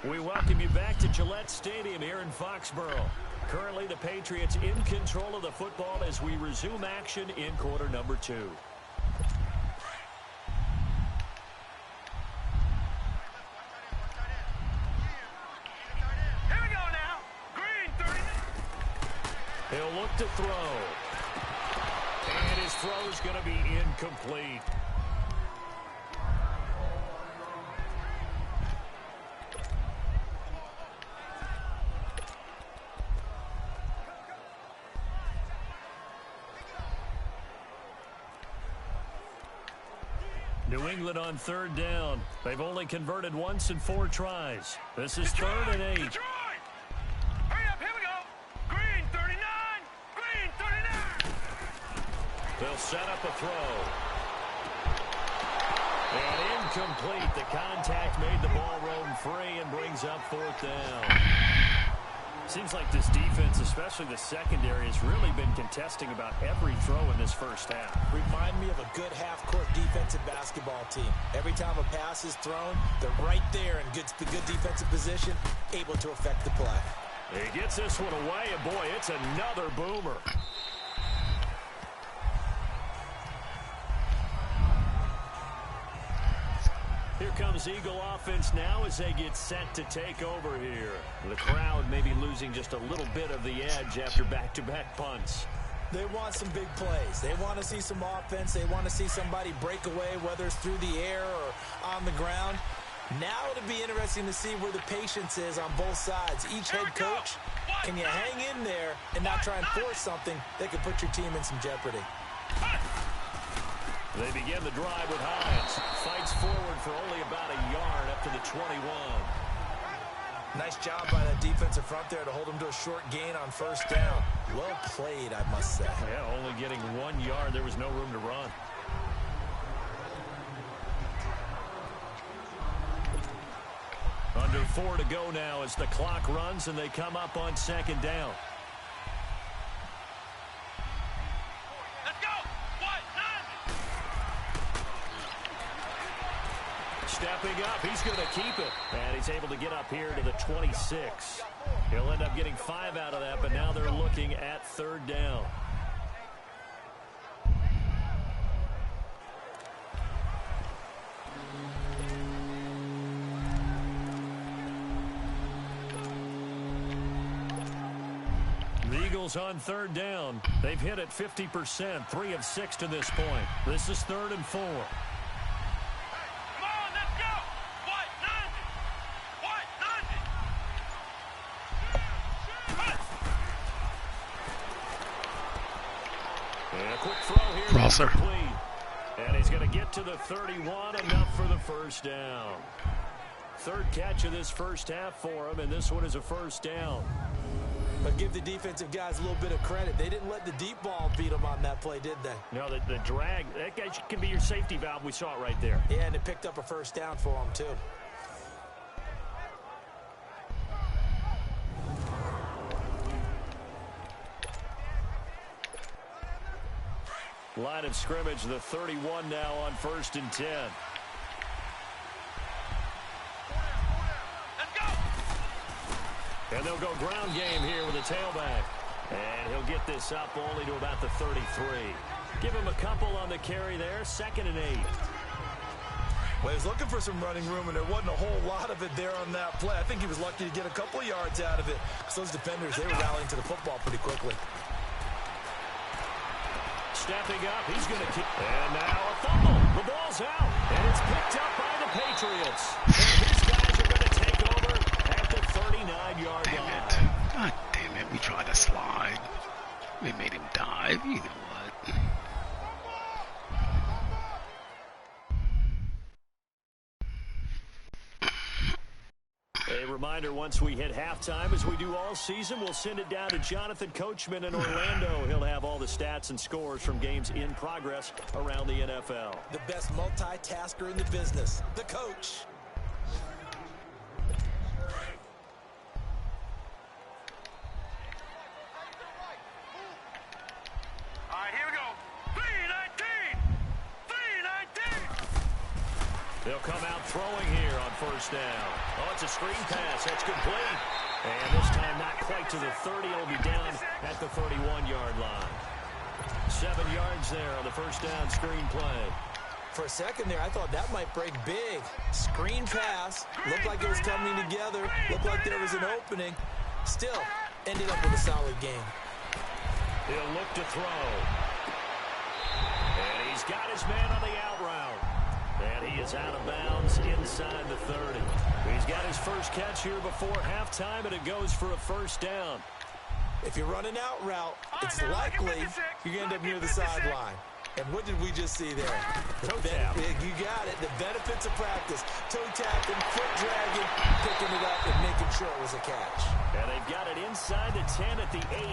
We welcome you back to Gillette Stadium here in Foxborough. Currently, the Patriots in control of the football as we resume action in quarter number 2. Here we go now. Green 30. He'll look to throw. And his throw is going to be incomplete. New England on third down. They've only converted once in 4 tries. This is third and 8. Detroit! Hurry up, here we go. Green 39. Green 39. They'll set up a throw. And incomplete. The contact made the ball roam free and brings up 4th down. Seems like this defense, especially the secondary, has really been contesting about every throw in this first half. Remind me of a good half-court defensive basketball team. Every time a pass is thrown, they're right there in good defensive position, able to affect the play. He gets this one away, and boy, it's another boomer. Here comes Eagle offense now as they get set to take over here. The crowd may be losing just a little bit of the edge after back-to-back punts. They want some big plays. They want to see some offense. They want to see somebody break away, whether it's through the air or on the ground. Now it'll be interesting to see where the patience is on both sides. Each head coach, can you hang in there and not try and force something that could put your team in some jeopardy? They begin the drive with Hines. Fights forward for only about a yard up to the 21. Nice job by that defensive front there to hold him to a short gain on first down. Well played, I must say. Yeah, only getting 1 yard. There was no room to run. Under 4 to go now as the clock runs and they come up on 2nd down. Stepping up, he's going to keep it. And he's able to get up here to the 26. He'll end up getting 5 out of that, but now they're looking at 3rd down. The Eagles on 3rd down. They've hit it 50%, 3 of 6 to this point. This is 3rd and 4. Crosser. And he's going to get to the 31, enough for the first down. 3rd catch of this first half for him, and this one is a first down. But give the defensive guys a little bit of credit. They didn't let the deep ball beat them on that play, did they? No, the drag, that guy can be your safety valve. We saw it right there. Yeah, and it picked up a first down for them, too. Line of scrimmage, the 31 now on 1st and 10. Let's go. And they'll go ground game here with a tailback. And he'll get this up only to about the 33. Give him a couple on the carry there, 2nd and 8. Well, he was looking for some running room, and there wasn't a whole lot of it there on that play. I think he was lucky to get a couple yards out of it, because those defenders, they were rallying to the football pretty quickly. Stepping up, he's going to keep. And now a fumble. The ball's out, and it's picked up by the Patriots. And his guys are going to take over at the 39-yard line. God damn it. We tried to slide. We made him dive. You know what? A reminder, once we hit halftime, as we do all season, we'll send it down to Jonathan Coachman in Orlando. He'll have all the stats and scores from games in progress around the NFL. The best multitasker in the business, the coach. All right, here we go. 319. 319. They'll come out throwing here on first down. Oh, it's a screen pass. That's complete. And this time not quite to the 30. It'll be down at the 31-yard line. 7 yards there on the first down screen play. For a second there, I thought that might break big. Screen pass. Looked like it was coming together. Looked like there was an opening. Still, ended up with a solid game. He'll look to throw. And he's got his man on the out route. And he is out of bounds inside the 30. He's got his first catch here before halftime, and it goes for a first down. If you run an out route, it's likely you're going to end up near the sideline. And what did we just see there? Toe tap. You got it. The benefits of practice. Toe tapping, foot dragging, picking it up, and making sure it was a catch. And they've got it inside the 10 at the 8.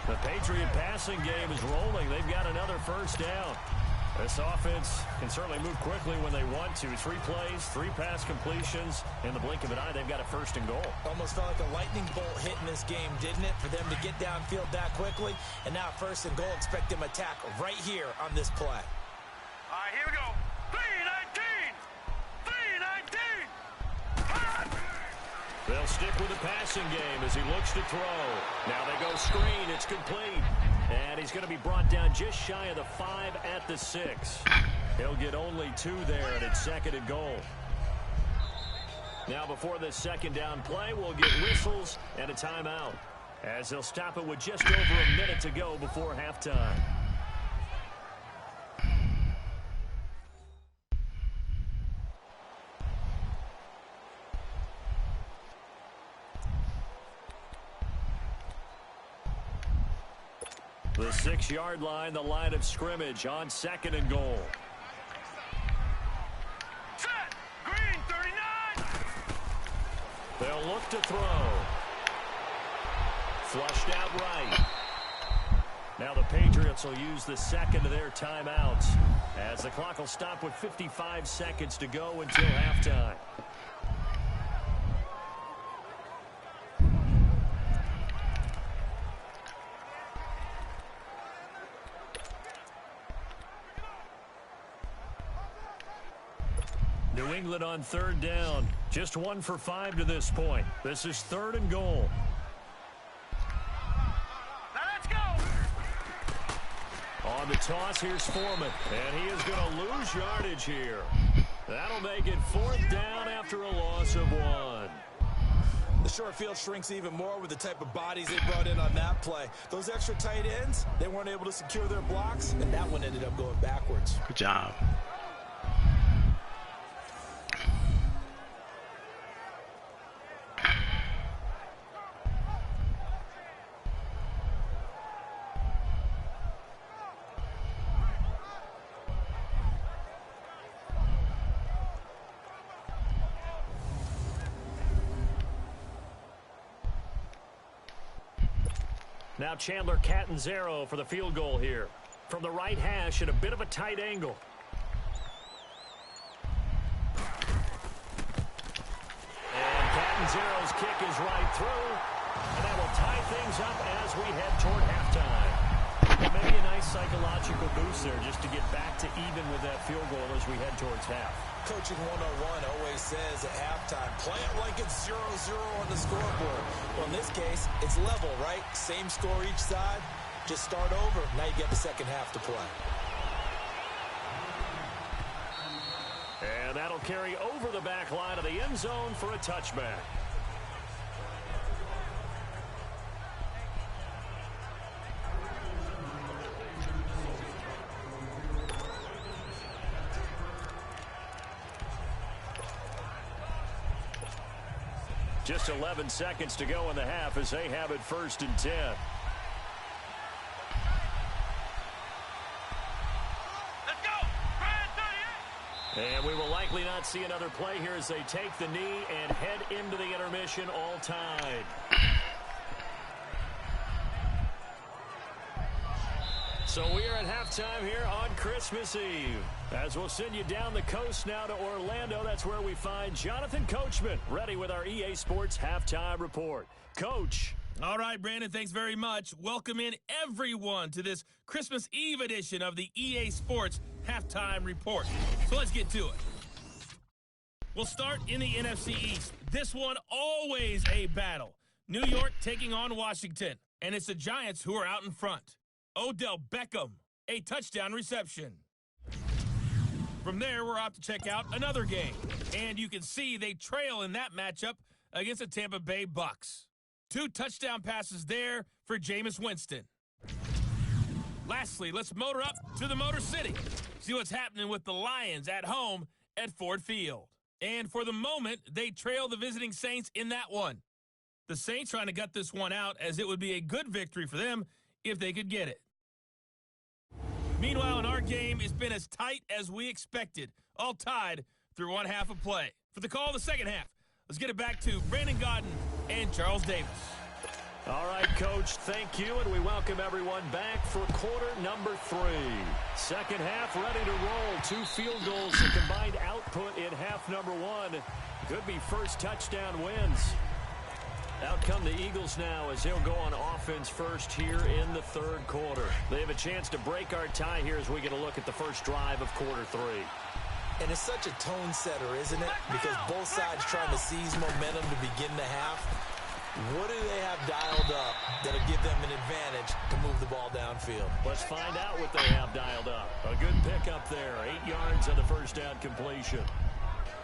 The Patriot passing game is rolling. They've got another first down. This offense can certainly move quickly when they want to. 3 plays, 3 pass completions. In the blink of an eye, they've got a first and goal. Almost felt like a lightning bolt hit in this game, didn't it? For them to get downfield that quickly. And now first and goal, expect them attack right here on this play. All right, here we go. 3-19. 3-19. They'll stick with the passing game as he looks to throw. Now they go screen. It's complete. And he's going to be brought down just shy of the 5 at the 6. He'll get only 2 there, and it's second and goal. Now before this second down play, we'll get whistles and a timeout, as they'll stop it with just over a minute to go before halftime. The 6-yard line, the line of scrimmage on second and goal. Set. Green 39. They'll look to throw. Flushed out right. Now the Patriots will use the second of their timeouts, as the clock will stop with 55 seconds to go until halftime. New England on third down. Just 1 for 5 to this point. This is third and goal. Now let's go. On the toss, here's Foreman. And he is going to lose yardage here. That'll make it 4th down after a loss of 1. The short field shrinks even more with the type of bodies they brought in on that play. Those extra tight ends, they weren't able to secure their blocks, and that one ended up going backwards. Good job. Now Chandler Catanzaro for the field goal here. From the right hash at a bit of a tight angle. And Catanzaro's kick is right through. And that will tie things up as we head toward halftime. And maybe a nice psychological boost there just to get back to even with that field goal as we head towards half. Coaching 101 always says at halftime, play it like it's 0-0 on the scoreboard. Well, in this case, it's level, right? Same score each side. Just start over. Now you get the second half to play. And that'll carry over the back line of the end zone for a touchback. Just 11 seconds to go in the half as they have it 1st and 10. Let's go. Brand 38. And we will likely not see another play here as they take the knee and head into the intermission all tied. So we are at halftime here on Christmas Eve. As we'll send you down the coast now to Orlando, that's where we find Jonathan Coachman ready with our EA Sports Halftime Report. Coach. All right, Brandon, thanks very much. Welcome in everyone to this Christmas Eve edition of the EA Sports Halftime Report. So let's get to it. We'll start in the NFC East. This one always a battle. New York taking on Washington, and it's the Giants who are out in front. Odell Beckham, a touchdown reception. From there, we're off to check out another game, and you can see they trail in that matchup against the Tampa Bay Bucks. 2 touchdown passes there for Jameis Winston. Lastly, let's motor up to the Motor City. See what's happening with the Lions at home at Ford Field. And for the moment, they trail the visiting Saints in that one. The Saints trying to gut this one out, as it would be a good victory for them if they could get it. Meanwhile, in our game, it's been as tight as we expected, all tied through one half of play. For the call of the second half, let's get it back to Brandon Gaudin and Charles Davis. All right, Coach, thank you, and we welcome everyone back for quarter number 3. Second half ready to roll. 2 field goals, the combined output in half number 1. Could be first touchdown wins. Out come the Eagles now as they'll go on offense first here in the third quarter. They have a chance to break our tie here as we get a look at the first drive of quarter 3. And it's such a tone setter, isn't it? Because both sides trying to seize momentum to begin the half. What do they have dialed up that'll give them an advantage to move the ball downfield? Let's find out what they have dialed up. A good pickup there. 8 yards on the first down completion.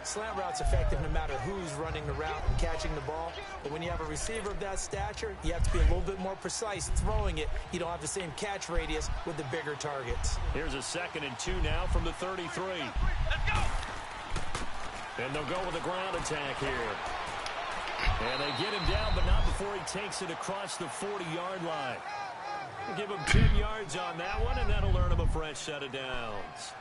Slant route's effective no matter who's running the route and catching the ball. But when you have a receiver of that stature, you have to be a little bit more precise throwing it. You don't have the same catch radius with the bigger targets. Here's a 2nd and 2 now from the 33. Let's go! And they'll go with a ground attack here. And they get him down, but not before he takes it across the 40-yard line. We'll give him 10 yards on that one, and that'll earn him a fresh set of downs.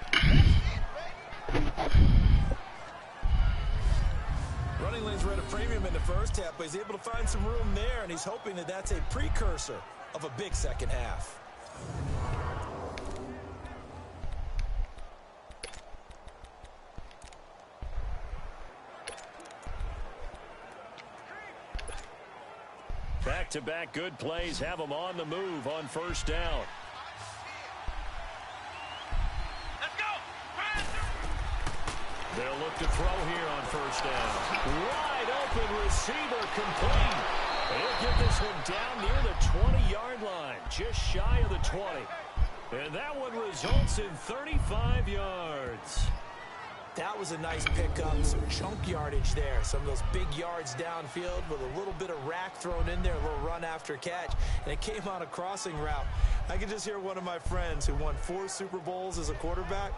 Running lanes were at a premium in the first half, but he's able to find some room there, and he's hoping that that's a precursor of a big second half. Back-to-back good plays have them on the move on first down. Let's go! They'll look to throw here on first down. Wide open receiver complete. They'll get this one down near the 20-yard line, just shy of the 20. And that one results in 35 yards. That was a nice pickup, some chunk yardage there. Some of those big yards downfield with a little bit of rack thrown in there, a little run after catch, and it came on a crossing route. I could just hear one of my friends who won 4 Super Bowls as a quarterback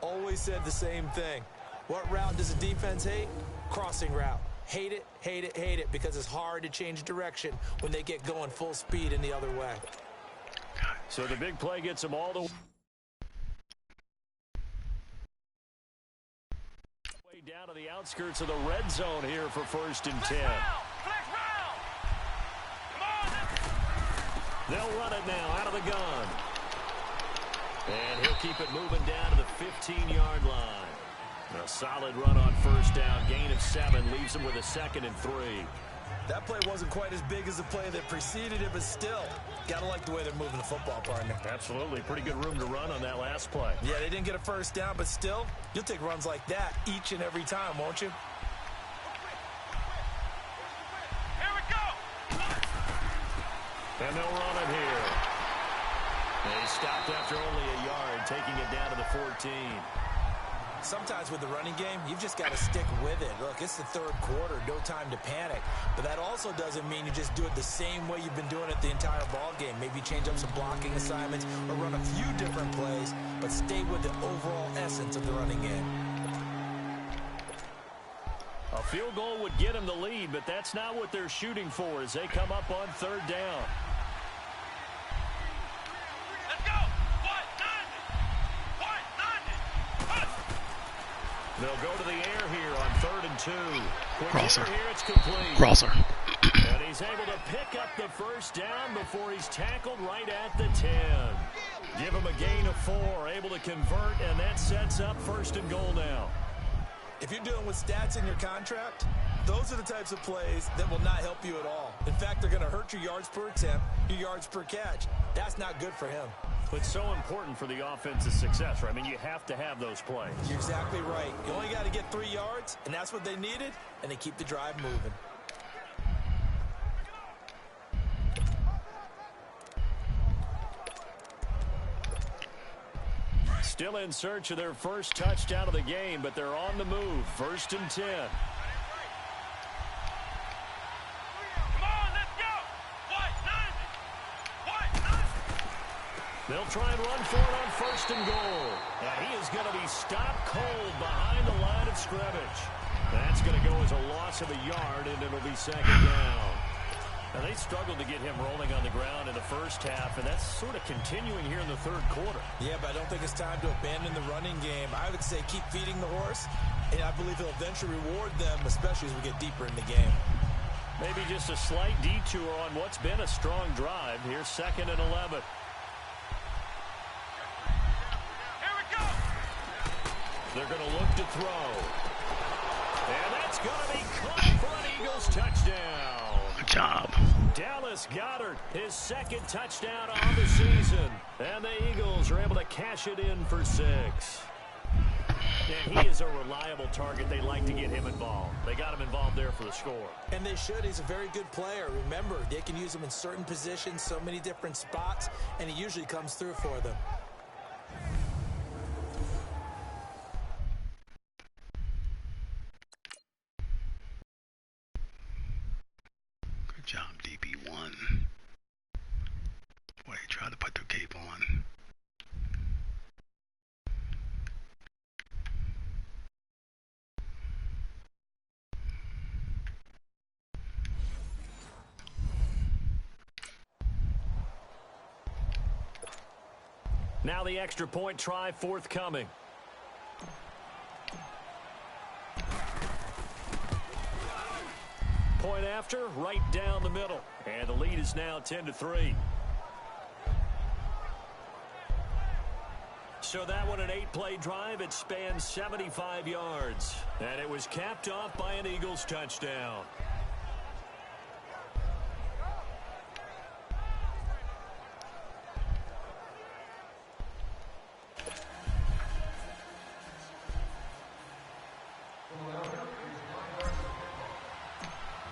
always said the same thing. What route does a defense hate? Crossing route. Hate it, hate it, hate it, because it's hard to change direction when they get going full speed in the other way. So the big play gets them all the way down to the outskirts of the red zone here for 1st and 10. Flex round! Come on! They'll run it now out of the gun. And he'll keep it moving down to the 15-yard line. A solid run on first down. Gain of 7 leaves him with a 2nd and 3. That play wasn't quite as big as the play that preceded it, but still, gotta like the way they're moving the football, partner. Absolutely. Pretty good room to run on that last play. Yeah, they didn't get a first down, but still, you'll take runs like that each and every time, won't you? Here we go! And they'll run it here. They stopped after only a yard, taking it down to the 14. Sometimes with the running game, you've just got to stick with it. Look, it's the third quarter, no time to panic. But that also doesn't mean you just do it the same way you've been doing it the entire ball game. Maybe change up some blocking assignments or run a few different plays, but stay with the overall essence of the running game. A field goal would get them the lead, but that's not what they're shooting for as they come up on 3rd down. Let's go! They'll go to the air here on 3rd and 2. Quick Crosser. here, it's complete. Crosser. And he's able to pick up the first down before he's tackled right at the 10. Give him a gain of 4, able to convert, and that sets up 1st and goal now. If you're dealing with stats in your contract, those are the types of plays that will not help you at all. In fact, they're going to hurt your yards per attempt, your yards per catch. That's not good for him. But so important for the offense's success, right? I mean, you have to have those plays. You're exactly right. You only got to get 3 yards, and that's what they needed, and they keep the drive moving. Still in search of their first touchdown of the game, but they're on the move. 1st and 10. They'll try and run for it on 1st and goal. And he is going to be stopped cold behind the line of scrimmage. That's going to go as a loss of a yard, and it'll be 2nd down. Now, they struggled to get him rolling on the ground in the first half, and that's sort of continuing here in the 3rd quarter. Yeah, but I don't think it's time to abandon the running game. I would say keep feeding the horse, and I believe he'll eventually reward them, especially as we get deeper in the game. Maybe just a slight detour on what's been a strong drive. Here's 2nd and 11. They're going to look to throw. And that's going to be caught for an Eagles touchdown. Good job. Dallas Goedert, his 2nd touchdown on the season. And the Eagles are able to cash it in for 6. And he is a reliable target. They like to get him involved. They got him involved there for the score. And they should. He's a very good player. Remember, they can use him in certain positions, so many different spots, and he usually comes through for them. Good job, DB1. Boy, he tried to put the cape on. Now the extra point try forthcoming. Point after, right down the middle. And the lead is now 10-3. So that one, an 8-play drive. It spans 75 yards. And it was capped off by an Eagles touchdown.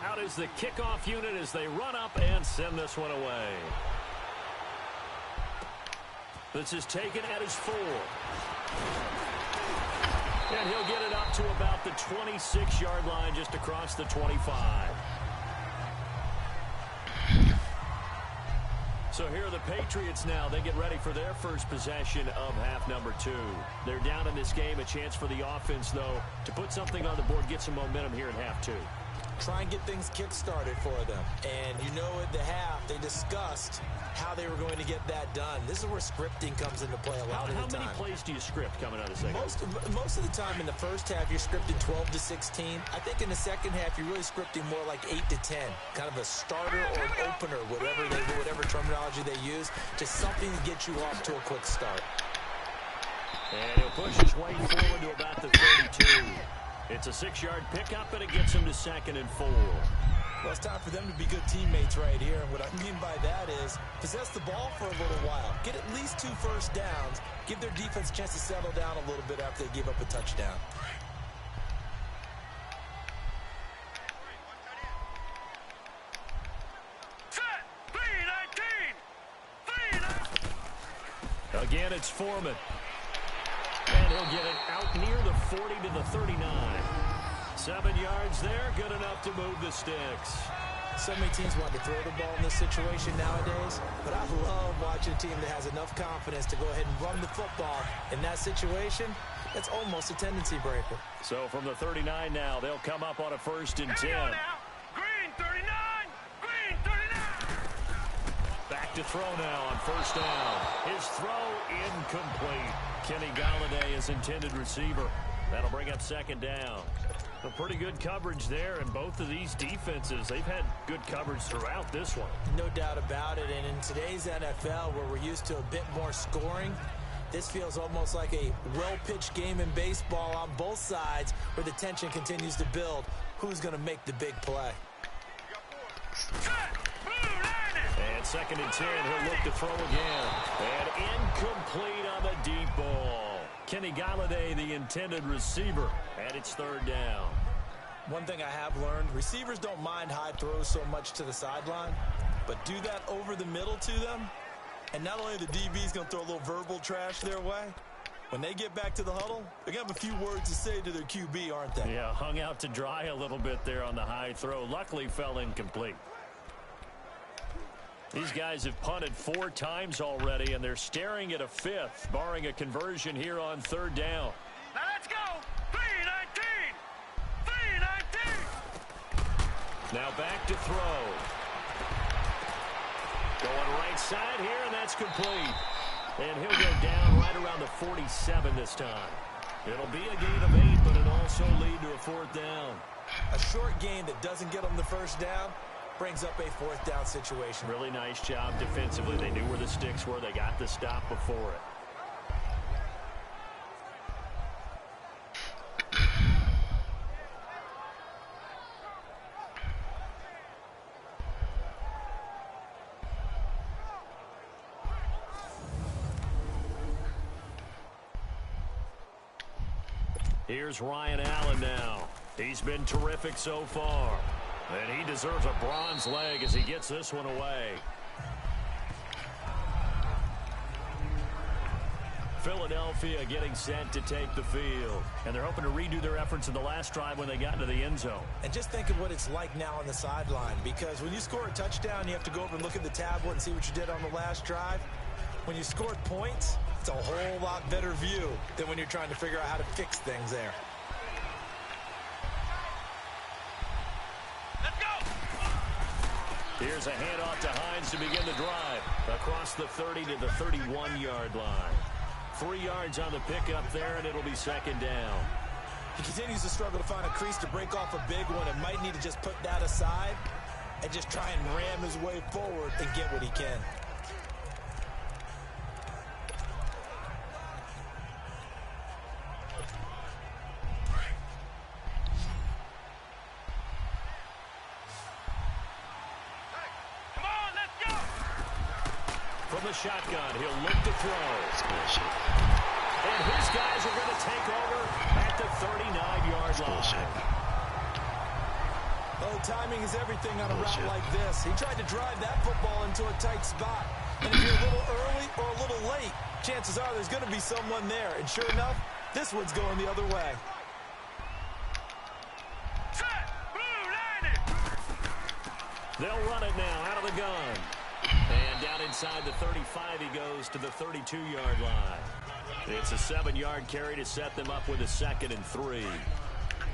Out is the kickoff unit as they run up and send this one away. This is taken at his 4. And he'll get it up to about the 26-yard line, just across the 25. So here are the Patriots now. They get ready for their first possession of half number 2. They're down in this game. A chance for the offense, though, to put something on the board, get some momentum here in half 2. Try and get things kick-started for them. And you know at the half, they discussed how they were going to get that done. This is where scripting comes into play a lot of the time. How many plays do you script coming out of the second? Most of the time in the first half, you're scripting 12 to 16. I think in the second half, you're really scripting more like 8 to 10. Kind of a starter or an opener, whatever terminology they use. Just something to get you off to a quick start. And he'll push his way forward to about the 32. It's a 6-yard pickup, and it gets him to 2nd and 4. Well, it's time for them to be good teammates right here. And what I mean by that is possess the ball for a little while. Get at least 2 first downs. Give their defense a chance to settle down a little bit after they give up a touchdown. Again, it's Foreman. And he'll get it out near the 40 to the 39. 7 yards there, good enough to move the sticks. So many teams want to throw the ball in this situation nowadays, but I love watching a team that has enough confidence to go ahead and run the football. In that situation, that's almost a tendency breaker. So from the 39 now, they'll come up on a 1st and 10. Green 39! Green 39! Back to throw now on 1st down. His throw incomplete. Kenny Golladay is intended receiver. That'll bring up 2nd down. A pretty good coverage there, and both of these defenses, they've had good coverage throughout this one. No doubt about it, and in today's NFL, where we're used to a bit more scoring, this feels almost like a well-pitched game in baseball on both sides, where the tension continues to build. Who's going to make the big play? And 2nd and 10. He'll look to throw again. And incomplete on the deep ball. Kenny Golladay, the intended receiver, and it's 3rd down. One thing I have learned, receivers don't mind high throws so much to the sideline, but do that over the middle to them, and not only the DB's going to throw a little verbal trash their way, when they get back to the huddle, they're going to have a few words to say to their QB, aren't they? Yeah, hung out to dry a little bit there on the high throw. Luckily fell incomplete. These guys have punted 4 times already, and they're staring at a 5th, barring a conversion here on 3rd down. Now let's go. 3-19. 3-19. Now back to throw. Going right side here, and that's complete. And he'll go down right around the 47 this time. It'll be a gain of 8, but it'll also lead to a 4th down. A short gain that doesn't get them the 1st down brings up a 4th down situation. Really nice job defensively. They knew where the sticks were. They got the stop before it. Here's Ryan Allen now. He's been terrific so far. And he deserves a bronze leg as he gets this one away. Philadelphia getting set to take the field. And they're hoping to redo their efforts in the last drive when they got into the end zone. And just think of what it's like now on the sideline, because when you score a touchdown, you have to go over and look at the tablet and see what you did on the last drive. When you scored points, it's a whole lot better view than when you're trying to figure out how to fix things there. Let's go. Here's a handoff to Hines to begin the drive. Across the 30 to the 31-yard line. 3 yards on the pickup there, and it'll be 2nd down. He continues to struggle to find a crease to break off a big one and might need to just put that aside and just try and ram his way forward and get what he can. From the shotgun, he'll look to throw. And his guys are going to take over at the 39-yard line. Oh, timing is everything on a route like this. He tried to drive that football into a tight spot. And if you're a little early or a little late, chances are there's going to be someone there. And sure enough, this one's going the other way. Set. Blue landed. They'll run it now out of the gun. And down inside the 35, he goes to the 32-yard line. It's a 7-yard carry to set them up with a 2nd and 3.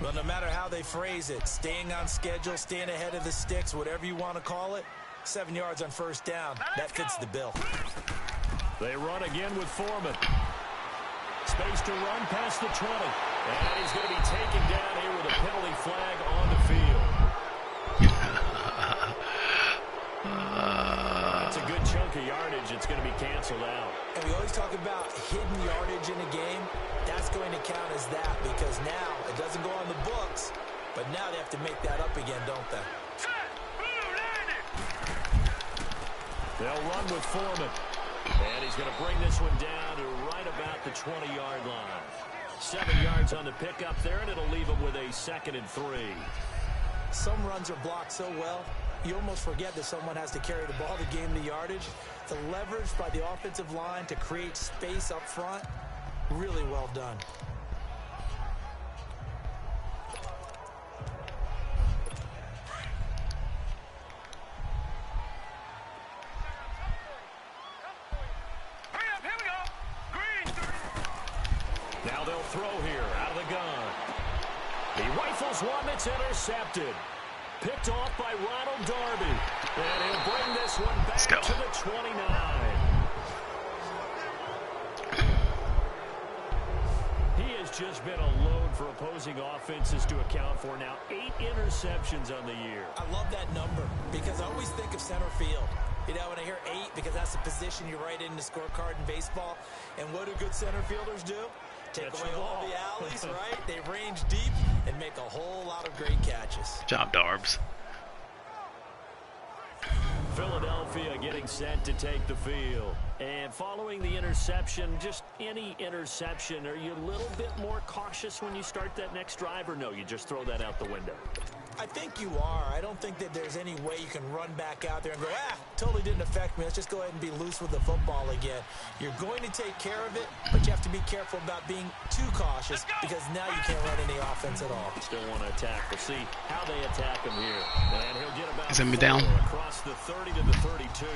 Well, no matter how they phrase it, staying on schedule, staying ahead of the sticks, whatever you want to call it, 7 yards on 1st down, that fits the bill. They run again with Foreman. Space to run past the 20. And he's going to be taken down here with a penalty flag on the field. That's a good chunk of yardage. It's going to be canceled out. And we always talk about hidden yardage in a game. That's going to count as that because now it doesn't go on the books, but now they have to make that up again, don't they? Set. Blue landed. They'll run with Foreman. And he's going to bring this one down to right about the 20-yard line. 7 yards on the pickup there, and it'll leave him with a 2nd and 3. Some runs are blocked so well, you almost forget that someone has to carry the ball to gain the yardage. The leverage by the offensive line to create space up front, really well done. Hurry up, here we go. Green. Now they'll throw here out of the gun. He rifles one that's intercepted. Picked off by Ronald Darby. And he'll bring this one back to the 29. He has just been a load for opposing offenses to account for. Now 8 interceptions on the year. I love that number because I always think of center field. You know, when I hear 8, because that's the position you write in the scorecard in baseball. And what do good center fielders do? Take away all the alleys, right? They range deep and make a whole lot of great catches. Good job, Darbs. Philadelphia Philadelphia getting set to take the field. And following the interception, just any interception, are you a little bit more cautious when you start that next drive, or no, you just throw that out the window? I think you are. I don't think that there's any way you can run back out there and go, totally didn't affect me. Let's just go ahead and be loose with the football again. You're going to take care of it, but you have to be careful about being too cautious because now you can't run any offense at all. Still want to attack. We'll see how they attack him here. And he'll get about Is it me down? Across the 30 to the 32.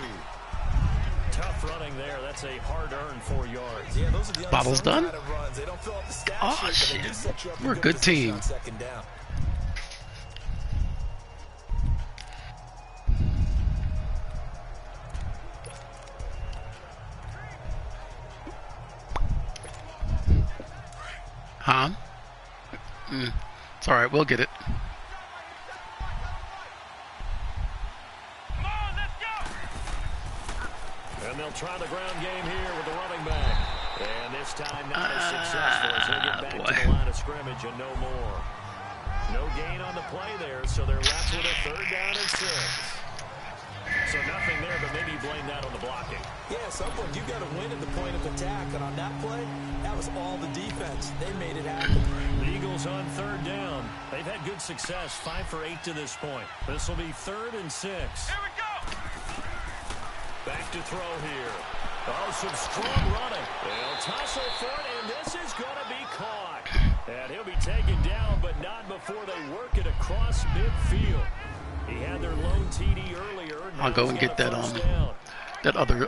Tough running there. That's a hard-earned 4 yards. Yeah, those are the Bottle's done? kind of runs. They don't fill up the stat Oh, sheet, but they shit. do set you up We're a in good position team. on second down. Huh? It's all right. We'll get it. Come on, let's go. And they'll try the ground game here with the running back. And this time not as successful as they get back boy. to the line of scrimmage and no more. No gain on the play there, so they're left with a 3rd down and 6. So nothing there, but maybe you blame that on the blocking. Yeah, at some point you got to win at the point of attack, and on that play, that was all the defense. They made it happen. The Eagles on 3rd down. They've had good success, 5 for 8 to this point. This will be 3rd and 6. Here we go. Back to throw here. Oh, some strong running. They'll tussle for it, and this is going to be caught. And he'll be taken down, but not before they work it across midfield. He had their lone TD earlier. I'll go and get that that other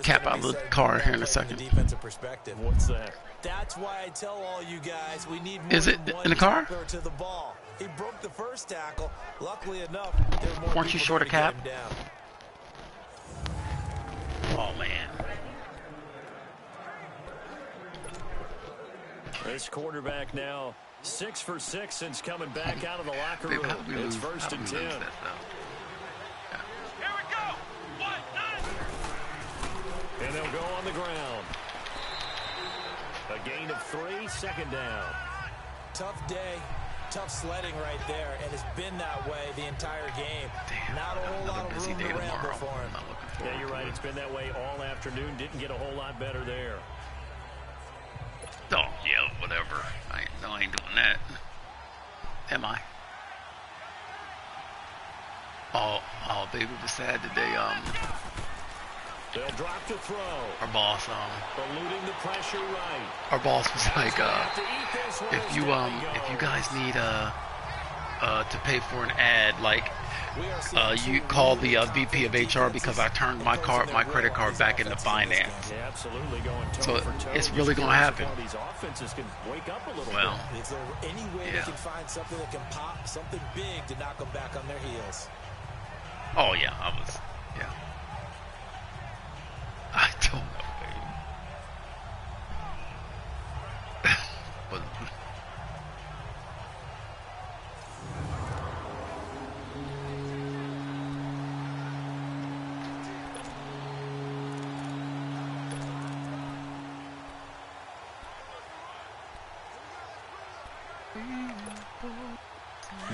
cap out of the car here in a second. Defensive perspective. What's that? That's why I tell all you guys we need more Is it than one in the car? tackler to the ball. He broke the first tackle. Luckily enough, there were more Weren't you people short a there to cap? get him down. Oh man. This quarterback now 6 for 6 since coming back out of the locker room. How do we It's lose? 1st How do and we 10. lose that, though? Here we go. 1, 9. And they'll go on the ground. A gain of 3, 2nd down. Tough day, tough sledding right there, and it's been that way the entire game. Damn, Not a whole another lot of busy room day to ramble tomorrow. for him. I'm not looking forward Yeah, you're to right. it. It's been that way all afternoon. Didn't get a whole lot better there. Oh yeah, whatever. I ain't doing that. Am I? Oh, baby was sad today. They'll drop to throw. Our boss, Eluding the pressure right. our boss was like, Have to eat this one if as you down he if you goes. guys need to pay for an ad, like We are seeing you two call the really VP of confident HR because I turned my defenses my imposing credit their card will back on into these offenses in this finance. game. Yeah, absolutely going toe So for toe. it's Just really gonna curious happen. how these offenses can wake up a little Well, bit. Is there any way Yeah. they can find something that can pop, something big to knock them back on their heels? oh yeah, yeah. I don't know, baby. But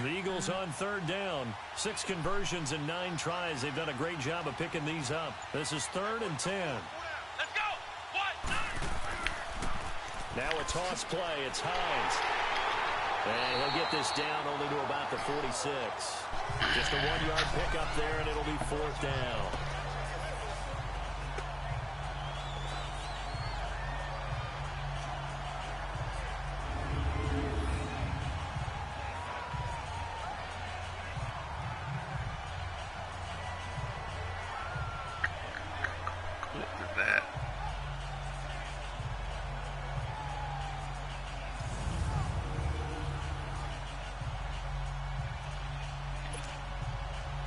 The Eagles on 3rd down. 6 conversions and 9 tries. They've done a great job of picking these up. This is 3rd and 10. Let's go. 1, 9. Now a toss play. It's Hines. And he'll get this down only to about the 46. Just a 1-yard pickup there, and it'll be 4th down. what was that?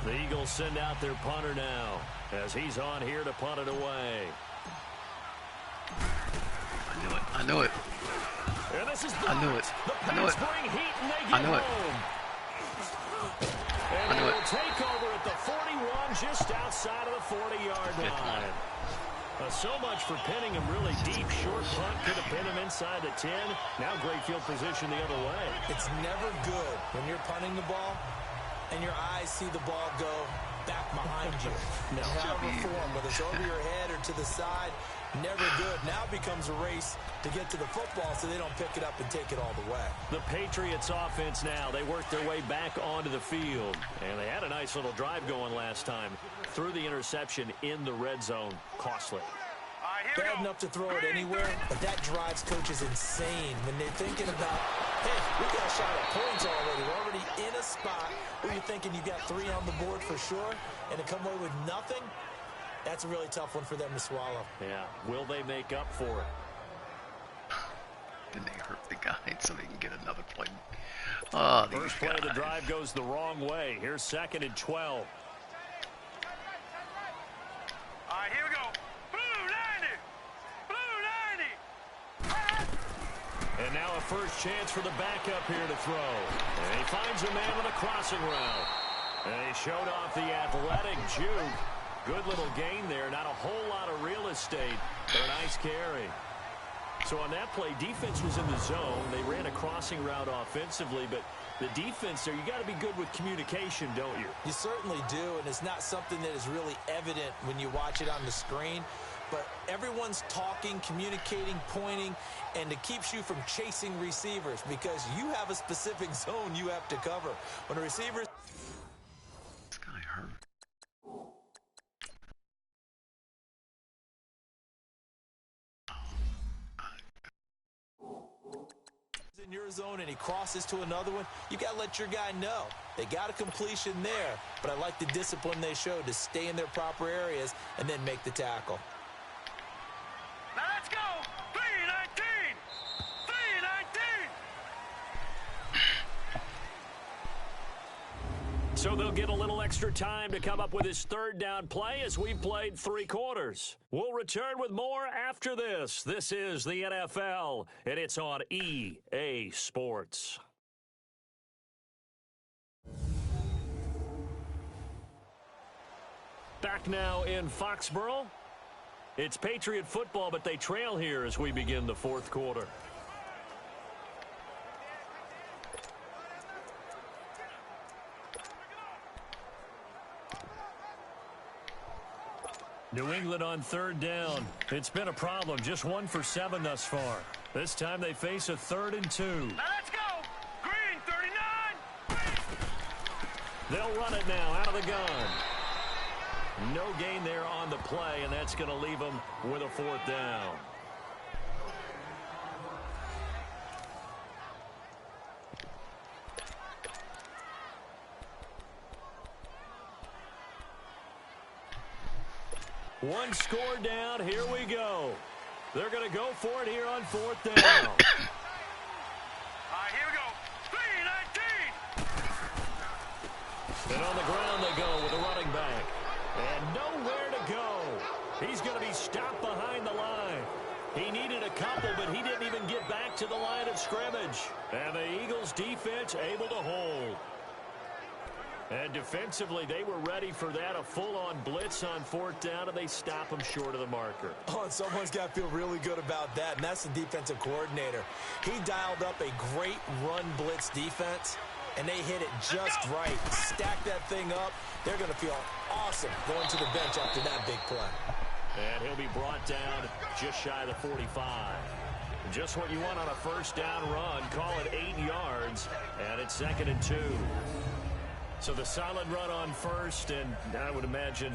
The Eagles send out their punter now as he's on here to punt it away. I knew it. And this is I knew it. blocked. I knew it. The Pats bring heat and they I get knew it. home. And I knew they it. will take over at the 41, just outside of the 40-yard Fifth one. line. So much for pinning him really deep. Short punt could have pinned him inside the 10. Now great field position the other way. It's never good when you're punting the ball and your eyes see the ball go back behind you. No. However form, whether it's over your head or to the side, never good. Now it becomes a race to get to the football so they don't pick it up and take it all the way. The Patriots offense now, they work their way back onto the field. And they had a nice little drive going last time. Threw the interception in the red zone. Costly. Bad enough to throw it anywhere, but that drives coaches insane when they're thinking about, hey, we got a shot at points already. We're already in a spot where you're thinking you got 3 on the board for sure, and to come away with nothing, that's a really tough one for them to swallow. Yeah, will they make up for it? Then they hurt the guy so they can get another play. Oh, First play of the drive goes the wrong way. Here's 2nd and 12. All right, here we go. Blue 90. Blue 90. And now a first chance for the backup here to throw. And he finds a man with a crossing route. And he showed off the athletic juke. Good little gain there. Not a whole lot of real estate, but a nice carry. So on that play, defense was in the zone. They ran a crossing route offensively, but the defense there, you got to be good with communication, don't you? You certainly do, and it's not something that is really evident when you watch it on the screen. But everyone's talking, communicating, pointing, and it keeps you from chasing receivers because you have a specific zone you have to cover. When a receiver... This guy hurt. in your zone and he crosses to another one, you got to let your guy know. They got a completion there, but I like the discipline they showed to stay in their proper areas and then make the tackle. Now let's go. 319. 319. So they'll get a little extra time to come up with his third down play as we've played 3 quarters. We'll return with more after this. This is the NFL, and it's on EA Sports. Back now in Foxborough. It's Patriot football, but they trail here as we begin the 4th quarter. New England on 3rd down. It's been a problem. Just 1 for 7 thus far. This time they face a 3rd and 2. Now let's go. Green 39. They'll run it now out of the gun. No gain there on the play, and that's going to leave them with a 4th down. One score down. Here we go. They're going to go for it here on 4th down. All right, here we go. 319. And on the ground they go with a running back. And nowhere to go. He's going to be stopped behind the line. He needed a couple, but he didn't even get back to the line of scrimmage. And the Eagles defense able to hold. And defensively, they were ready for that, a full-on blitz on 4th down, and they stop them short of the marker. Oh, and someone's got to feel really good about that, and that's the defensive coordinator. He dialed up a great run blitz defense, and they hit it just right. Stack that thing up. They're going to feel awesome going to the bench after that big play. And he'll be brought down just shy of the 45. Just what you want on a 1st down run. Call it 8 yards, and it's 2nd and 2. So the solid run on 1st, and I would imagine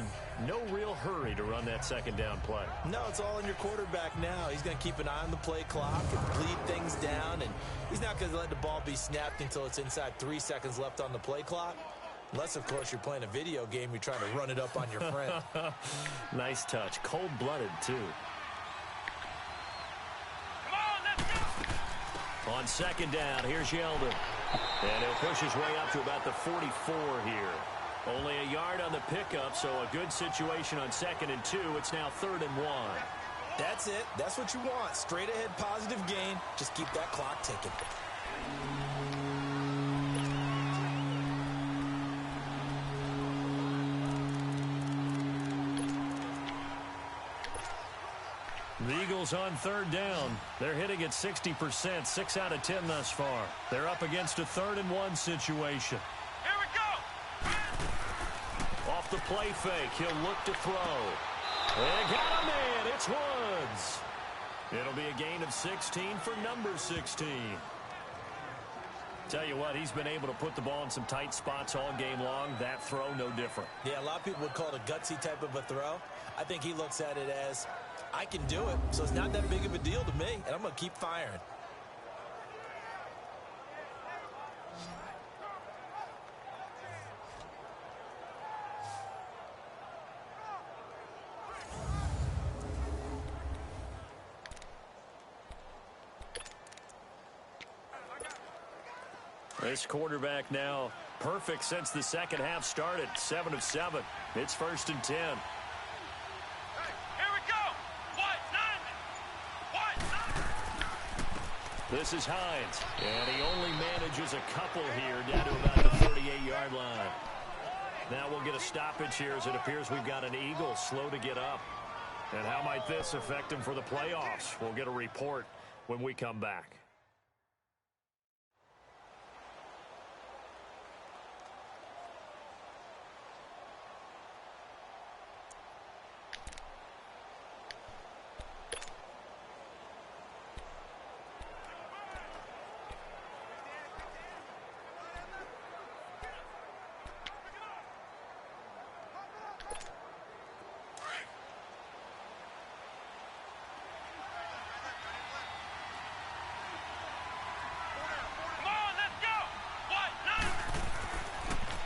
no real hurry to run that 2nd down play. No, it's all in your quarterback now. He's going to keep an eye on the play clock and bleed things down, and he's not going to let the ball be snapped until it's inside 3 seconds left on the play clock. Unless, of course, you're playing a video game, you're trying to run it up on your friend. Nice touch. Cold-blooded, too. Come on, let's go. On 2nd down, here's Yeldon. And he'll push his way up to about the 44 here. Only a yard on the pickup, so a good situation on 2nd and 2. It's now 3rd and 1. That's it. That's what you want. Straight ahead, positive gain. Just keep that clock ticking. The Eagles on 3rd down. They're hitting at 60%, 6 out of 10 thus far. They're up against a 3rd and 1 situation. Here we go. the play fake. He'll look to throw. And got a man. It's Woods. It'll be a gain of 16 for number 16. Tell you what, he's been able to put the ball in some tight spots all game long. That throw, no different. Yeah, a lot of people would call it a gutsy type of a throw. I think he looks at it as, I can do it, so it's not that big of a deal to me, and I'm going to keep firing. This quarterback now perfect since the second half started. 7 of 7. It's 1st and 10. Hey, here we go. What? This is Hines. And he only manages a couple here down to about the 38-yard line. Now we'll get a stoppage here as it appears we've got an Eagle slow to get up. And how might this affect him for the playoffs? We'll get a report when we come back.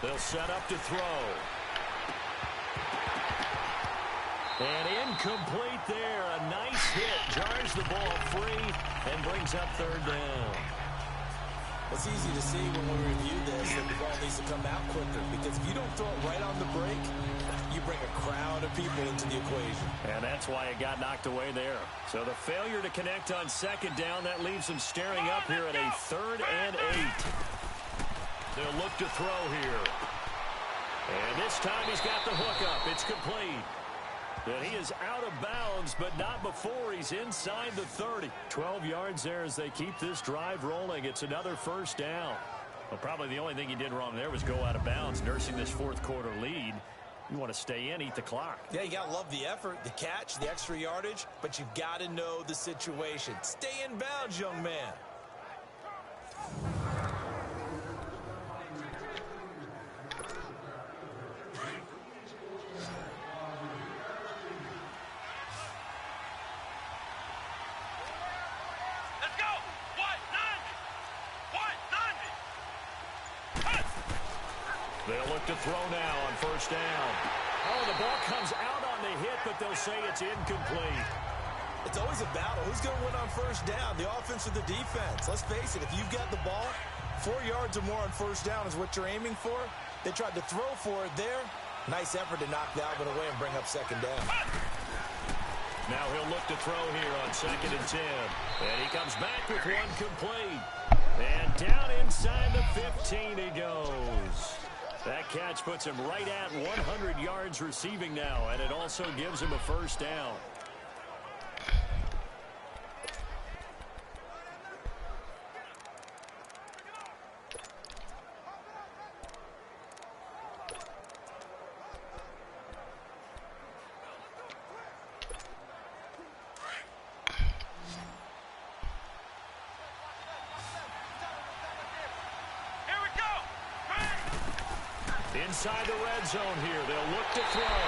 They'll set up to throw. And incomplete there. A nice hit. Jars the ball free and brings up 3rd down. It's easy to see when we review this that the ball needs to come out quicker, because if you don't throw it right on the break, you bring a crowd of people into the equation. And that's why it got knocked away there. So the failure to connect on 2nd down, that leaves them staring up here at a 3rd and 8. They'll look to throw here. And this time he's got the hook up. It's complete. And he is out of bounds, but not before he's inside the 30. 12 yards there as they keep this drive rolling. It's another 1st down. Well, probably the only thing he did wrong there was go out of bounds, nursing this 4th quarter lead. You want to stay in, eat the clock. Yeah, you got to love the effort, the catch, the extra yardage, but you got to know the situation. Stay in bounds, young man. They'll look to throw now on 1st down. Oh, the ball comes out on the hit, but they'll say it's incomplete. It's always a battle. Who's going to win on 1st down, the offense or the defense? Let's face it, if you've got the ball, 4 yards or more on 1st down is what you're aiming for. They tried to throw for it there. Nice effort to knock Dalvin away and bring up 2nd down. Now he'll look to throw here on 2nd and 10. And he comes back with one complete. And down inside the 15 he goes. That catch puts him right at 100 yards receiving now, and it also gives him a 1st down. Inside the red zone here. They'll look to throw.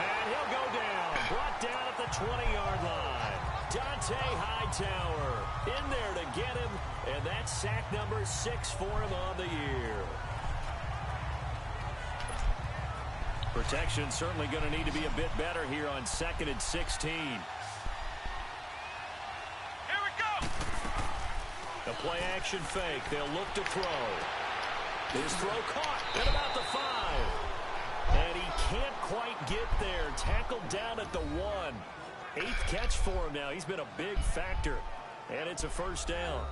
And he'll go down. Brought down at the 20-yard line. Dante Hightower in there to get him. And that's sack number 6 for him on the year. Protection certainly going to need to be a bit better here on 2nd and 16. Here we go. The play action fake. They'll look to throw. His throw caught at about the 5. And he can't quite get there. Tackled down at the 1. 8th catch for him now. He's been a big factor. And it's a 1st down.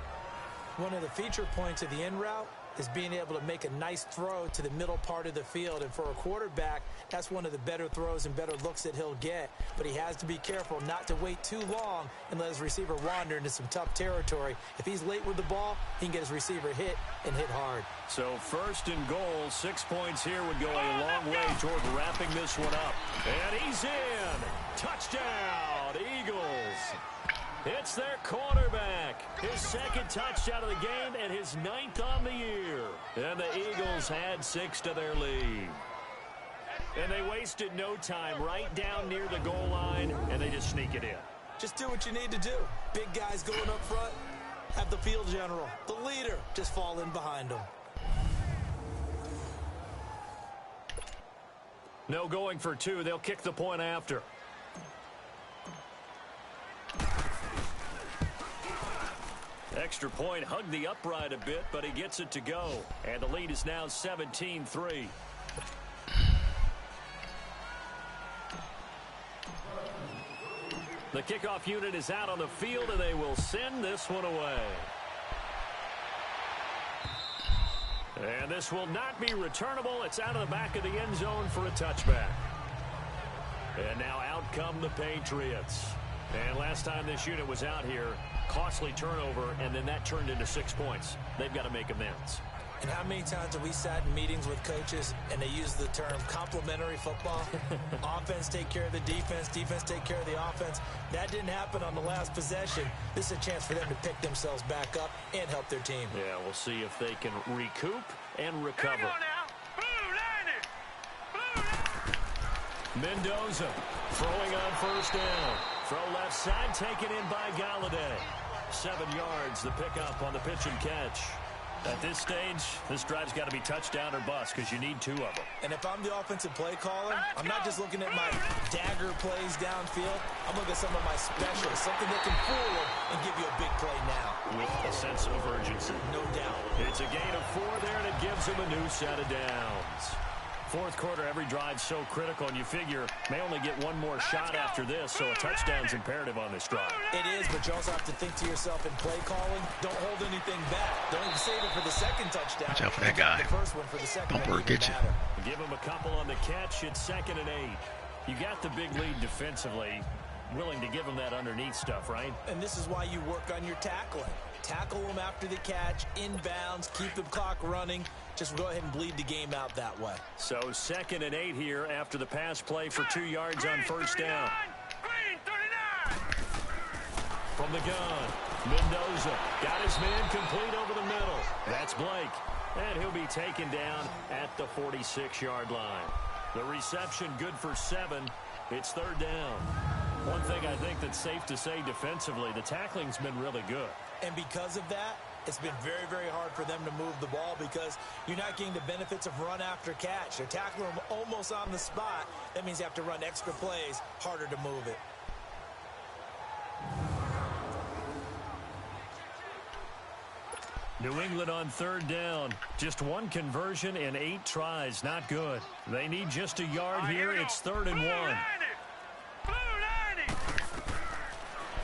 One of the feature points of the in route is being able to make a nice throw to the middle part of the field. And for a quarterback, that's one of the better throws and better looks that he'll get. But he has to be careful not to wait too long and let his receiver wander into some tough territory. If he's late with the ball, he can get his receiver hit and hit hard. So 1st and goal, 6 points here would go a long way toward wrapping this one up. And he's in. Touchdown, Eagles. It's their quarterback. His 2nd touchdown of the game and his 9th on the year. And the Eagles had 6 to their lead. And they wasted no time right down near the goal line, and they just sneak it in. Just do what you need to do. Big guys going up front. Have the field general, the leader, just fall in behind them. No going for 2. They'll kick the point after. Extra point, hugged the upright a bit, but he gets it to go. And the lead is now 17-3. The kickoff unit is out on the field, and they will send this one away. And this will not be returnable. It's out of the back of the end zone for a touchback. And now out come the Patriots. And last time this unit was out here, costly turnover, and then that turned into 6 points. They've got to make amends. And how many times have we sat in meetings with coaches and they use the term complementary football? Offense take care of the defense, defense take care of the offense. That didn't happen on the last possession. This is a chance for them to pick themselves back up and help their team. Yeah, we'll see if they can recoup and recover. Mendoza throwing on 1st down. Throw left side, taken in by Galladay. 7 yards, the pickup on the pitch and catch. At this stage, this drive's got to be touchdown or bust because you need 2 of them. And if I'm the offensive play caller, I'm not just looking at my dagger plays downfield. I'm looking at some of my specials, something that can fool them and give you a big play now. With a sense of urgency. No doubt. It's a gain of 4 there, and it gives them a new set of downs. 4th quarter, every drive's so critical, and you figure may only get 1 more shot after this, so a touchdown's imperative on this drive. It is, but you also have to think to yourself in play calling, don't hold anything back. Don't even save it for the 2nd touchdown. Watch out for that guy. The first one for the 2nd. Don't work, get you. Give him a couple on the catch. It's 2nd and 8. You got the big lead defensively. Willing to give him that underneath stuff, right? And this is why you work on your tackling. Tackle them after the catch, inbounds, keep the clock running. Just go ahead and bleed the game out that way. So 2nd and 8 here after the pass play for 2 yards on 1st down. Green 39. From the gun, Mendoza got his man complete over the middle. That's Blake. And he'll be taken down at the 46-yard line. The reception good for 7. It's 3rd down. One thing I think that's safe to say defensively, the tackling's been really good. And because of that, it's been very, very hard for them to move the ball because you're not getting the benefits of run after catch. They're tackling them almost on the spot. That means you have to run extra plays, harder to move it. New England on 3rd down. Just 1 conversion in 8 tries. Not good. They need just a yard here. It's 3rd and 1.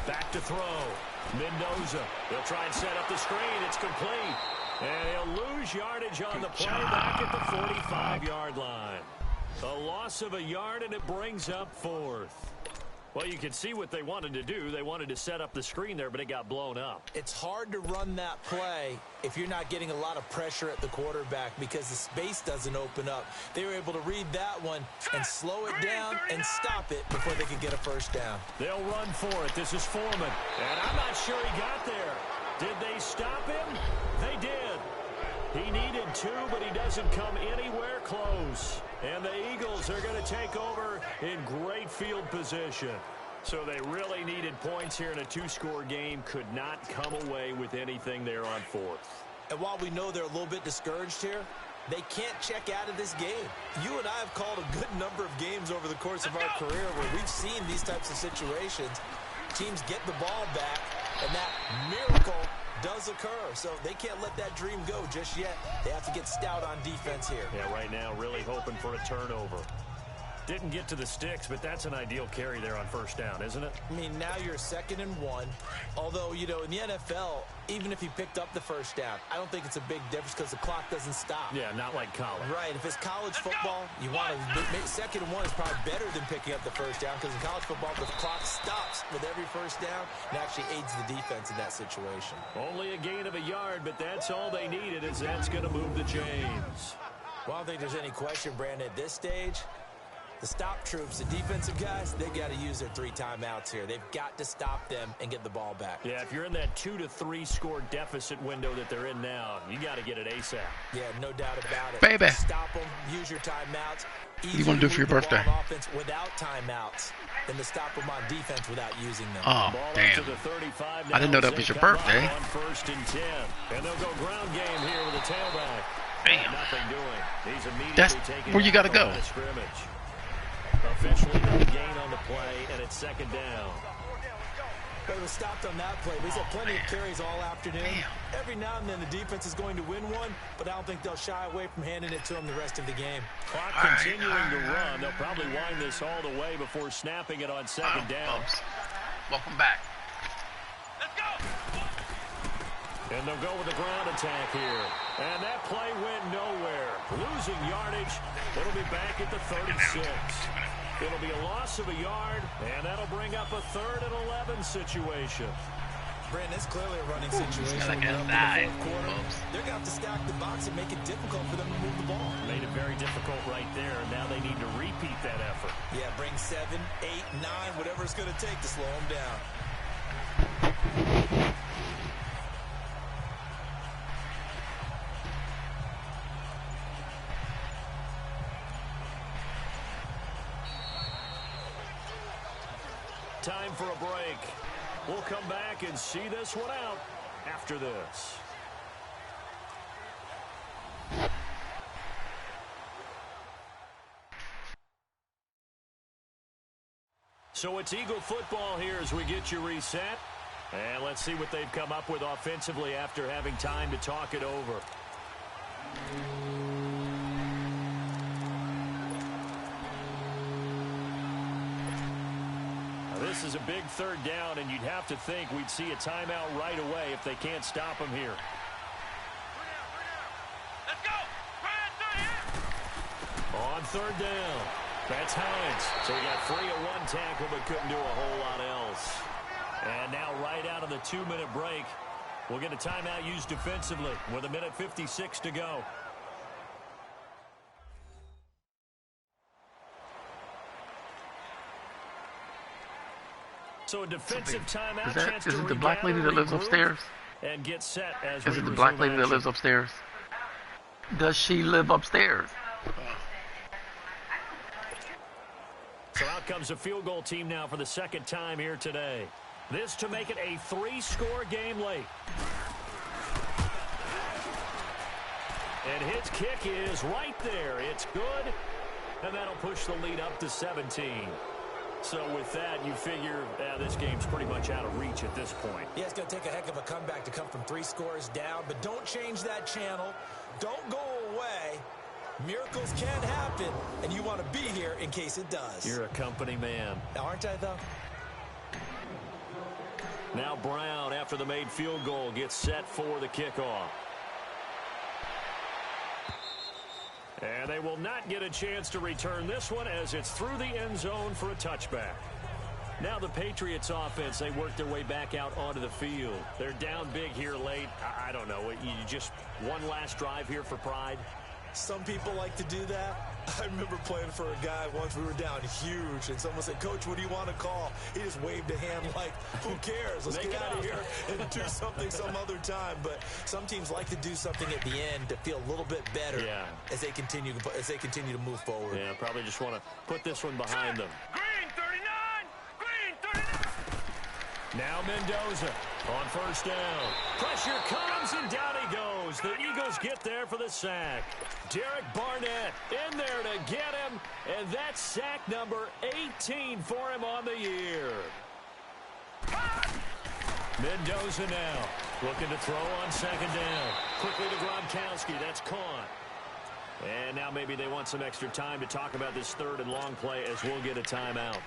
Back to throw. Mendoza. They'll try and set up the screen. It's complete. And he'll lose yardage on the play back at the 45-yard line. A loss of a yard, and it brings up 4th. Well, you can see what they wanted to do. They wanted to set up the screen there, but it got blown up. It's hard to run that play if you're not getting a lot of pressure at the quarterback because the space doesn't open up. They were able to read that one and slow it down and stop it before they could get a 1st down. They'll run for it. This is Foreman. And I'm not sure he got there. Did they stop him? They did. He needed 2, but he doesn't come anywhere close. And the Eagles are going to take over in great field position. So they really needed points here in a 2-score game. Could not come away with anything there on 4th. And while we know they're a little bit discouraged here, they can't check out of this game. You and I have called a good number of games over the course of our career where we've seen these types of situations. Teams get the ball back, and that miracle does occur. So they can't let that dream go just yet. They have to get stout on defense here. Yeah, right now really hoping for a turnover. Didn't get to the sticks, but that's an ideal carry there on first down, isn't it? I mean, now you're 2nd and 1. Although, you know, in the NFL, even if he picked up the first down, I don't think it's a big difference because the clock doesn't stop. Yeah, not like college. Right. If it's college football, you want to 2nd and 1 is probably better than picking up the first down because in college football, the clock stops with every first down and actually aids the defense in that situation. Only a gain of a yard, but that's all they needed, as that's going to move the chains. Well, I don't think there's any question, Brandon, at this stage. The stop troops, the defensive guys, they got to use their 3 timeouts here. They've got to stop them and get the ball back. Yeah, if you're in that 2 to 3 score deficit window that they're in now, you got to get it ASAP. Yeah, no doubt about it. Baby. Stop them, use your timeouts. What do you want to do for your birthday? Offense without timeouts than to stop them on defense without using them. Oh, damn. I didn't know that was your birthday. On 1st and 10. And they'll go ground game here with a tailback. Damn. Nothing doing. He's immediately That's taking where you got to go. Scrimmage. Officially no gain on the play, and it's 2nd down. But it was stopped on that play. He's had plenty of carries all afternoon. Damn. Every now and then the defense is going to win one, but I don't think they'll shy away from handing it to him the rest of the game. Clock continuing to run. They'll probably wind this all the way before snapping it on 2nd down. Welcome back. Let's go. And they'll go with a ground attack here. And that play went nowhere. Losing yardage. It'll be back at the 36. It'll be a loss of a yard, and that'll bring up a 3rd and 11 situation. Brandon, it's clearly a running situation. Like We're a up in the nine. fourth quarter. They're going to have to stack the box and make it difficult for them to move the ball. Made it very difficult right there. Now they need to repeat that effort. Yeah, bring 7, 8, 9, whatever it's going to take to slow them down. Time for a break. We'll come back and see this one out after this. So it's Eagle football here as we get you reset. And let's see what they've come up with offensively after having time to talk it over. This is a big 3rd down, and you'd have to think we'd see a timeout right away if they can't stop him here. Let's go. On 3rd down, that's Hines. So he got free of 1 tackle but couldn't do a whole lot else. And now right out of the 2-minute break, we'll get a timeout used defensively with 1:56 to go. So a defensive timeout. Is it the black lady that lives upstairs? And get set as Is it the black lady that lives upstairs? Does she live upstairs? So out comes a field goal team now for the 2nd time here today. This to make it a 3-score game late. And his kick is right there. It's good. And that'll push the lead up to 17. So with that, you figure this game's pretty much out of reach at this point. Yeah, it's going to take a heck of a comeback to come from 3 scores down, but don't change that channel. Don't go away. Miracles can happen, and you want to be here in case it does. You're a company man. Aren't I, though? Now Brown, after the made field goal, gets set for the kickoff. And they will not get a chance to return this one as it's through the end zone for a touchback. Now the Patriots offense, they work their way back out onto the field. They're down big here late. I don't know. You just one last drive here for pride. Some people like to do that. I remember playing for a guy once. We were down huge, and someone said, "Coach, what do you want to call?" He just waved a hand like, "Who cares? Let's get out of here and do something some other time." But some teams like to do something at the end to feel a little bit better as they continue to move forward. Yeah, probably just want to put this one behind them. Green 39. Green 39. Now Mendoza on 1st down. Pressure comes, and down he goes. The Eagles get there for the sack. Derek Barnett in there to get him, and that's sack number 18 for him on the year. Mendoza now looking to throw on 2nd down. Quickly to Gronkowski. That's caught. And now maybe they want some extra time to talk about this third and long play as we'll get a timeout.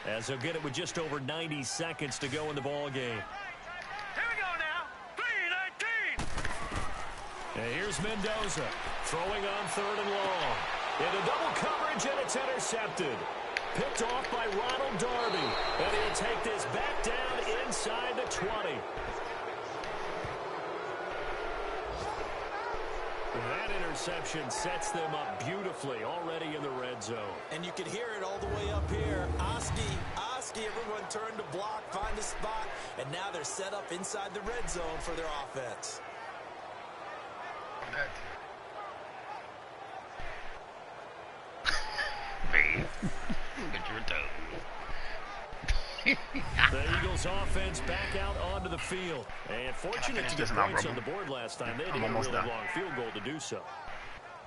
As they'll get it with just over 90 seconds to go in the ball game. Here we go now. 3:19. And here's Mendoza throwing on third and long. Into double coverage, and it's intercepted. Picked off by Ronald Darby. And he'll take this back down inside the 20. That interception sets them up beautifully already in the red zone. And you can hear it all the way up here. Oski, everyone turned to block, find a spot, and now they're set up inside the red zone for their offense. Look at your toe. The Eagles offense back out onto the field. And fortunate to get points on the board last time. They didn't get a really long field goal to do so.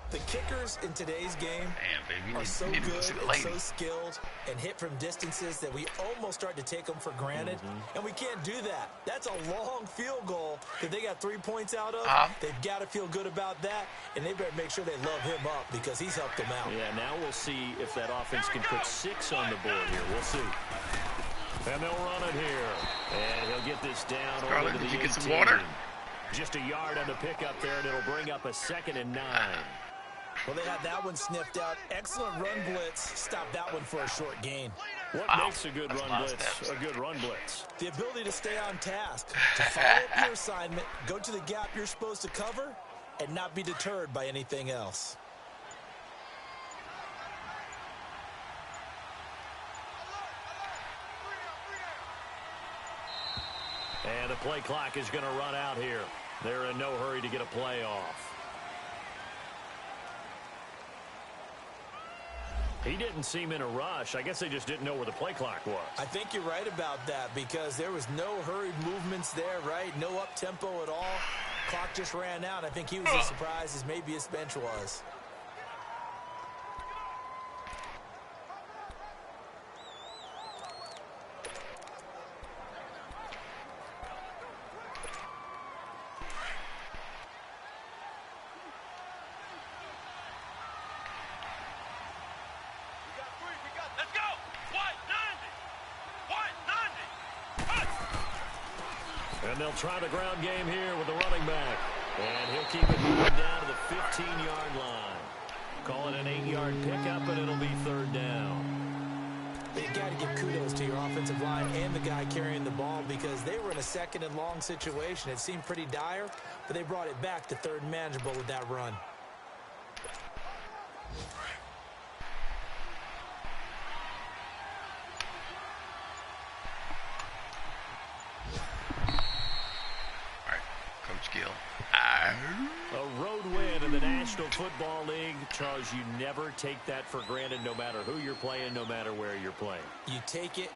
The kickers in today's game are so good and so skilled and hit from distances that we almost start to take them for granted. And we can't do that. That's a long field goal that they got 3 points out of. They've got to feel good about that, and they better make sure they love him up because he's helped them out. Yeah, now we'll see if that offense can put 6 on the board here. We'll see. And they'll run it here. And he'll get this down over to the 18. Did you get some water? Just a yard on the pickup there, and it'll bring up a 2nd and 9. Well, they had that one sniffed out. Excellent run blitz. Stop that one for a short gain. What makes a good run blitz a good run blitz? The ability to stay on task, to follow up your assignment, go to the gap you're supposed to cover, and not be deterred by anything else. And the play clock is going to run out here. They're in no hurry to get a play off. He didn't seem in a rush. I guess they just didn't know where the play clock was. I think you're right about that because there was no hurried movements there, right? No up-tempo at all. Clock just ran out. I think he was as surprised as maybe his bench was. And they'll try the ground game here with the running back. And he'll keep it moving down to the 15-yard line. Call it an 8-yard pickup, and it'll be 3rd down. They've got to give kudos to your offensive line and the guy carrying the ball because they were in a 2nd and long situation. It seemed pretty dire, but they brought it back to 3rd and manageable with that run. A road win in the National Football League. Charles, you never take that for granted no matter who you're playing, no matter where you're playing. You take it